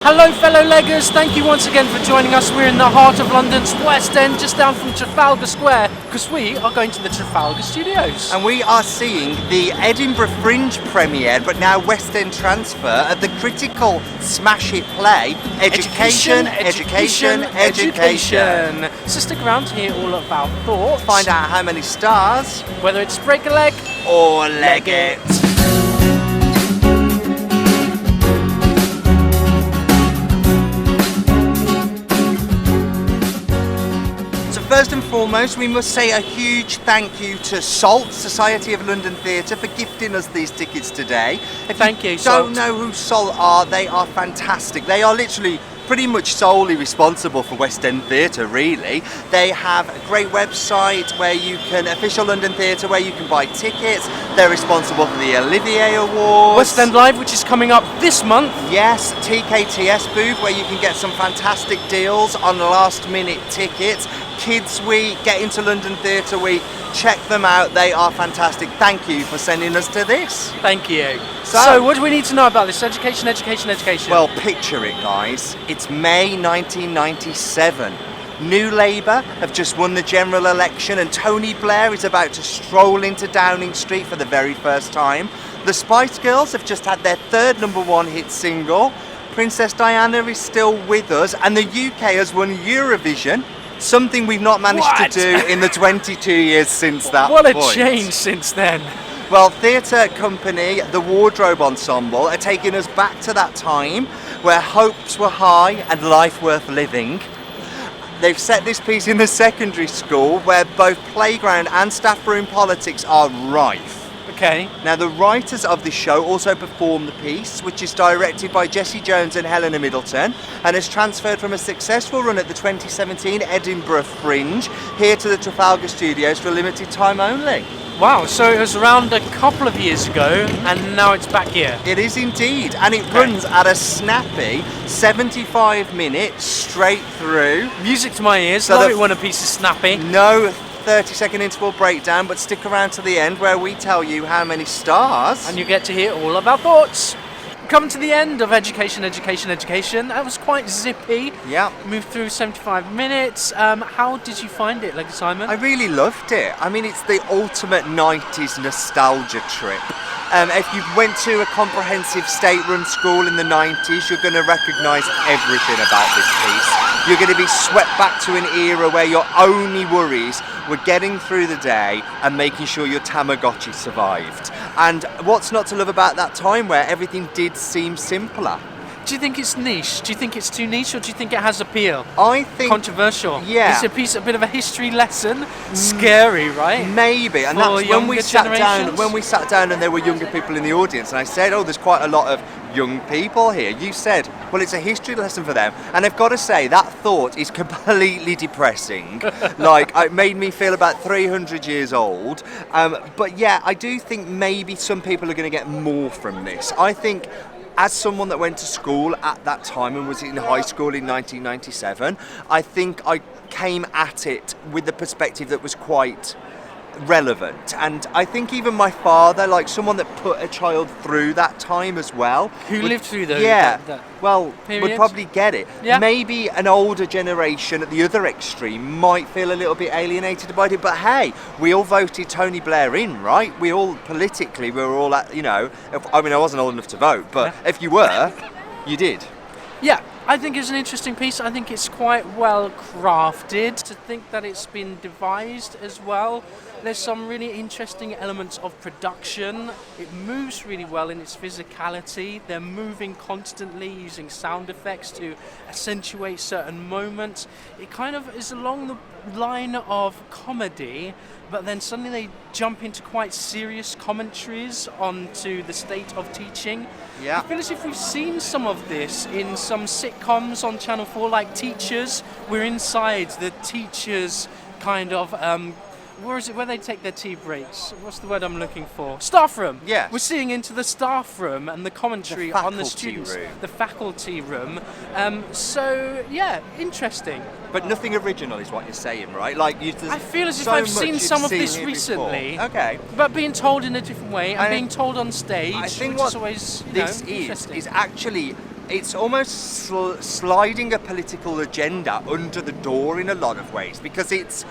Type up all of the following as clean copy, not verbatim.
Hello fellow leggers, thank you once again for joining us. We're in the heart of London's West End, just down from Trafalgar Square, because we are going to the Trafalgar Studios. And we are seeing the Edinburgh Fringe premiere, but now West End transfer of the critical smash hit play, Education. So stick around to hear all of our thoughts. Find out how many stars, whether it's break a leg or leg it. First and foremost, we must say a huge thank you to SALT, Society of London Theatre, for gifting us these tickets today. Thank you, If you SALT. don't know who SALT are, they are fantastic. They are literally pretty much solely responsible for West End Theatre, really. They have a great website where you can, Official London Theatre, where you can buy tickets. They're responsible for the Olivier Awards. West End Live, which is coming up this month. Yes, TKTS booth, where you can get some fantastic deals on last minute tickets. Kids Week, Get Into London Theatre Week, check them out, they are fantastic. Thank you for sending us to this. Thank you. So what do we need to know about this? Education. Well, picture it, guys. It's May 1997. New Labour have just won the general election and Tony Blair is about to stroll into Downing Street for the very first time. The Spice Girls have just had their third #1 hit single. Princess Diana is still with us and the UK has won Eurovision. Something we've not managed to do in the 22 years since that What a point. change since then. Well, theatre company, the Wardrobe Ensemble, are taking us back to that time where hopes were high and life worth living. They've set this piece in the secondary school where both playground and staff room politics are rife. Okay. Now, the writers of this show also perform the piece, which is directed by Jesse Jones and Helena Middleton, and has transferred from a successful run at the 2017 Edinburgh Fringe here to the Trafalgar Studios for a limited time only. Wow, so it was around a couple of years ago, and now it's back here. It is indeed, and it runs at a snappy 75 minutes straight through. Music to my ears, So love the- it when a piece is snappy. No 30-second interval breakdown, but stick around to the end where we tell you how many stars. And you get to hear all of our thoughts. Come to the end of Education. That was quite zippy. Yeah. Moved through 75 minutes. How did you find it, Leggy Simon? I really loved it. I mean, it's the ultimate 90s nostalgia trip. If you went to a comprehensive state-run school in the 90s, you're going to recognise everything about this piece. You're going to be swept back to an era where your only worries were getting through the day and making sure your Tamagotchi survived. And what's not to love about that time where everything did seem simpler? Do you think it's niche? Do you think it's too niche, or do you think it has appeal? I think Controversial. Yeah. It's a bit of a history lesson. Scary, right? maybe, and For that's when we younger sat down. generations? When we sat down, and there were younger people in the audience, and I said, "Oh, there's quite a lot of young people here." You said, "Well, it's a history lesson for them," and I've got to say that thought is completely depressing. Like, it made me feel about 300 years old. But yeah, I do think maybe some people are going to get more from this. I think, as someone that went to school at that time and was in high school in 1997, I think I came at it with the perspective that was quite relevant. And I think even my father, like someone that put a child through that time as well. Who lived through those? Yeah, that well, period? would probably get it. Yeah. Maybe an older generation at the other extreme might feel a little bit alienated by it, but hey, we all voted Tony Blair in, right? We all, politically, we were all at, I wasn't old enough to vote, but if you were, you did. Yeah, I think it's an interesting piece. I think it's quite well crafted. To think that it's been devised as well. There's some really interesting elements of production. It moves really well in its physicality. They're moving constantly using sound effects to accentuate certain moments. It kind of is along the line of comedy, but then suddenly they jump into quite serious commentaries onto the state of teaching. Yeah. I feel as if we've seen some of this in some sitcoms on Channel 4, like Teachers. We're inside the teachers' kind of where they take their tea breaks? What's the word I'm looking for? Staff room. Yes. We're seeing into the staff room and the commentary on the students. Room. The faculty room. So yeah, interesting. But nothing original is what you're saying, right? Like I feel as if so I've much seen you've some of seen this it recently. before. Okay. But being told in a different way and I- being told on stage, I think which what is always this interesting. is actually it's almost sliding a political agenda under the door in a lot of ways, because it's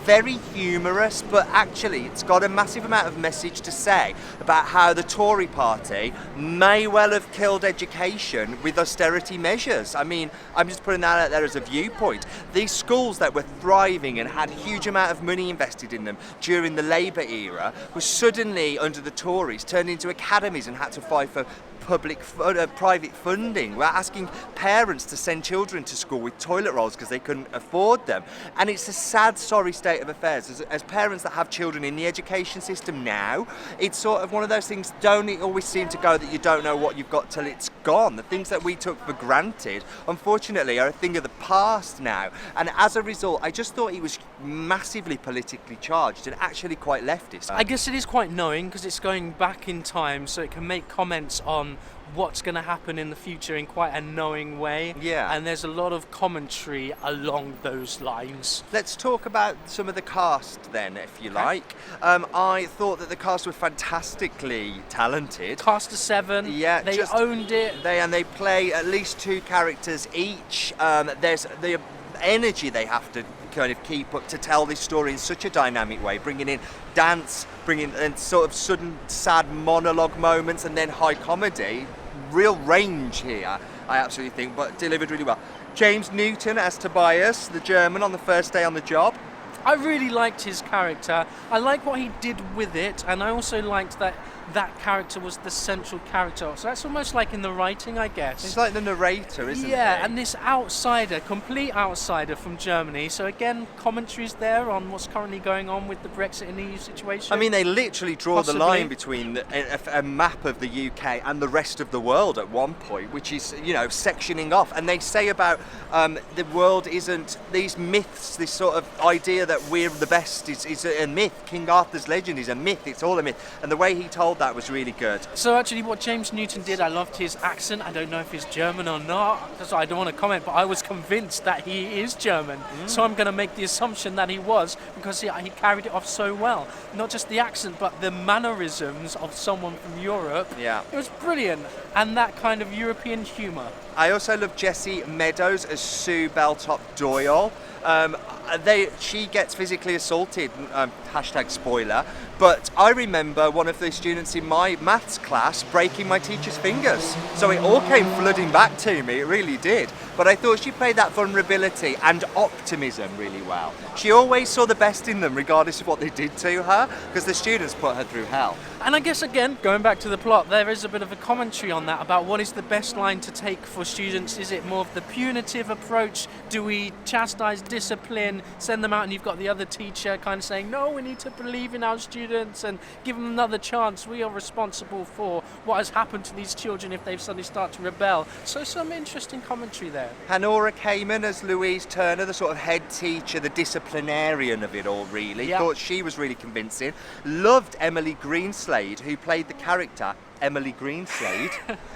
very humorous, but actually it's got a massive amount of message to say about how the Tory party may well have killed education with austerity measures. I mean, I'm just putting that out there as a viewpoint. These schools that were thriving and had a huge amount of money invested in them during the Labour era were suddenly, under the Tories, turned into academies and had to fight for private funding. We're asking parents to send children to school with toilet rolls because they couldn't afford them. And it's a sad, sorry state of affairs. As parents that have children in the education system now, it's sort of one of those things, don't it always seem to go that you don't know what you've got till it's gone. The things that we took for granted, unfortunately, are a thing of the past now. And as a result, I just thought he was massively politically charged and actually quite leftist. I guess it is quite knowing because it's going back in time, so it can make comments on what's going to happen in the future in quite a knowing way. Yeah. And there's a lot of commentary along those lines. Let's talk about some of the cast then, if you like. I thought that the cast were fantastically talented. Cast of 7. Yeah, they owned it. They play at least 2 characters each. There's the energy they have to kind of keep up to tell this story in such a dynamic way, bringing in dance, bringing in sort of sudden sad monologue moments, and then high comedy. Real range here, I absolutely think, but delivered really well. James Newton as Tobias, the German, on the first day on the job. I really liked his character. I like what he did with it, and I also liked that character was the central character. So that's almost like in the writing, I guess. He's like the narrator, isn't he? Yeah, and this outsider, complete outsider from Germany. So again, commentaries there on what's currently going on with the Brexit and EU situation. I mean, they literally draw Possibly. the line between a map of the UK and the rest of the world at one point, which is, sectioning off. And they say about the world isn't, these myths, this sort of idea that we're the best is a myth. King Arthur's legend is a myth. It's all a myth. And the way he told that was really good. So actually what James Newton did, I loved his accent. I don't know if he's German or not, because I don't want to comment, but I was convinced that he is German. So I'm going to make the assumption that he was, because he carried it off so well. Not just the accent, but the mannerisms of someone from Europe. Yeah. It was brilliant. And that kind of European humour. I also love Jessie Meadows as Sue Belltop Doyle. She gets physically assaulted, hashtag spoiler, but I remember one of the students in my maths class breaking my teacher's fingers. So it all came flooding back to me, it really did. But I thought she played that vulnerability and optimism really well. She always saw the best in them, regardless of what they did to her, because the students put her through hell. And I guess, again, going back to the plot, there is a bit of a commentary on that about what is the best line to take for students. Is it more of the punitive approach? Do we chastise, discipline, send them out, and you've got the other teacher kind of saying, no, we need to believe in our students and give them another chance. We are responsible for what has happened to these children if they suddenly start to rebel. So some interesting commentary there. Hanora Kamen as Louise Turner, the sort of head teacher, the disciplinarian of it all, really. Yep. Thought she was really convincing. Loved Emily Greenslade, who played the character Emily Greenslade,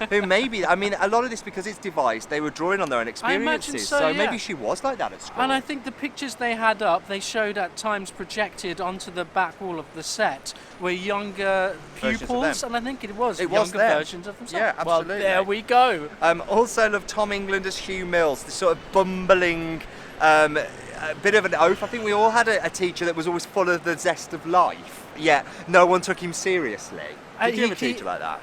who maybe, I mean, a lot of this, because it's devised, they were drawing on their own experiences. so, yeah. Maybe she was like that at school. And I think the pictures they had up, they showed at times projected onto the back wall of the set were younger pupils, and I think it was younger versions of themselves. Yeah, absolutely. Well, there we go. Also love Tom England as Hugh Mills, this sort of bumbling, a bit of an oaf. I think we all had a teacher that was always full of the zest of life, yet no one took him seriously. Did you have a teacher like that?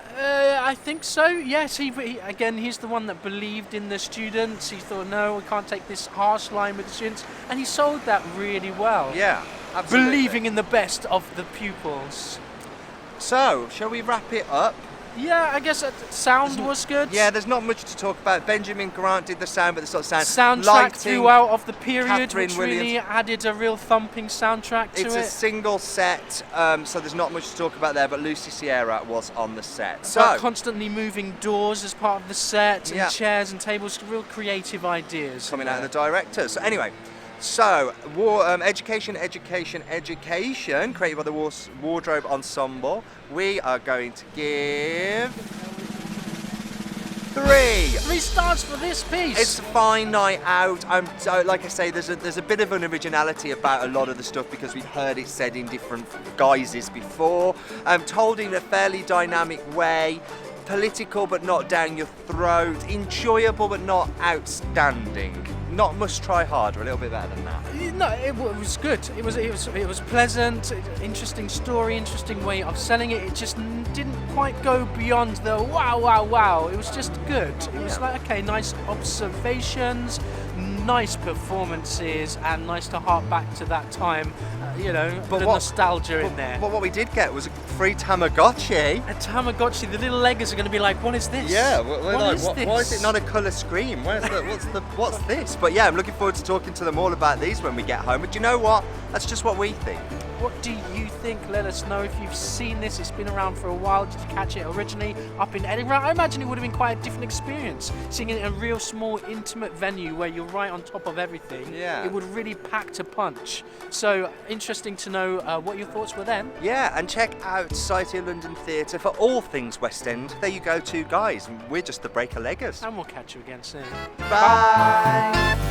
I think so, yes. He again, he's the one that believed in the students. He thought, no, we can't take this harsh line with the students. And he sold that really well. Yeah, absolutely. Believing in the best of the pupils. So, shall we wrap it up? Yeah, I guess sound was good. Yeah, there's not much to talk about. Benjamin Grant did the sound, but the sort of sound. Soundtrack Lighting, throughout of the period, Catherine which Williams. really added a real thumping soundtrack to it. It's a single set, so there's not much to talk about there, but Lucy Sierra was on the set. But So, constantly moving doors as part of the set, and Yeah. chairs and tables, real creative ideas. coming out of the director. So anyway, education, created by the Wardrobe Ensemble. We are going to give 3. 3 stars for this piece. It's a fine night out. Like I say, there's a bit of an originality about a lot of the stuff because we've heard it said in different guises before. Told in a fairly dynamic way. political but not down your throat, enjoyable but not outstanding. Not must try harder, a little bit better than that. No, it was good. It was pleasant, interesting story, interesting way of selling it. It just didn't quite go beyond the wow. It was just good. It was like, okay, nice observations, nice performances, and nice to hark back to that time. But the nostalgia in there. But what we did get was a free Tamagotchi. A Tamagotchi. The little leggers are going to be like, what is this? Yeah, we're like, this? why is it not a colour screen? What's this? But yeah, I'm looking forward to talking to them all about these when we get home. But you know what? That's just what we think. What do you think? Let us know if you've seen this. It's been around for a while. Did you catch it originally up in Edinburgh? I imagine it would have been quite a different experience. Seeing it in a real small, intimate venue where you're right on top of everything. Yeah. It would really pack to punch. So interesting to know what your thoughts were then. Yeah, and check out Society of London Theatre for all things West End. There you go, two guys. We're just the breaker leggers. And we'll catch you again soon. Bye.